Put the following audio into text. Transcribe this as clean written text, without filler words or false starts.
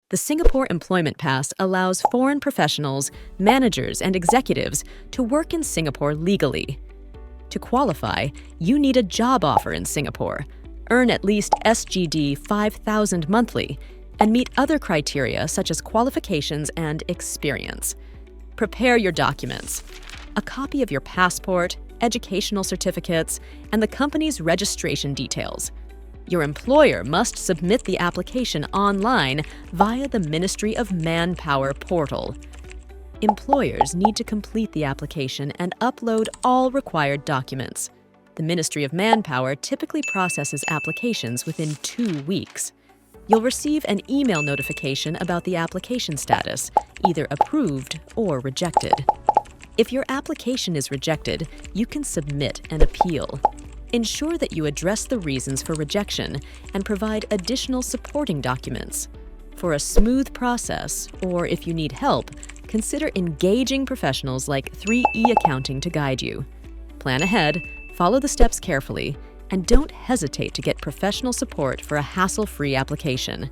The Singapore Employment Pass allows foreign professionals, managers, and executives to work in Singapore legally. To qualify, you need a job offer in Singapore, earn at least SGD 5,000 monthly, and meet other criteria such as qualifications and experience. Prepare your documents: a copy of your passport, educational certificates, and the company's registration details. Your employer must submit the application online via the Ministry of Manpower portal. Employers need to complete the application and upload all required documents. The Ministry of Manpower typically processes applications within 2 weeks. You'll receive an email notification about the application status, either approved or rejected. If your application is rejected, you can submit an appeal. Ensure that you address the reasons for rejection and provide additional supporting documents. For a smooth process, or if you need help, consider engaging professionals like 3E Accounting to guide you. Plan ahead, follow the steps carefully, and don't hesitate to get professional support for a hassle-free application.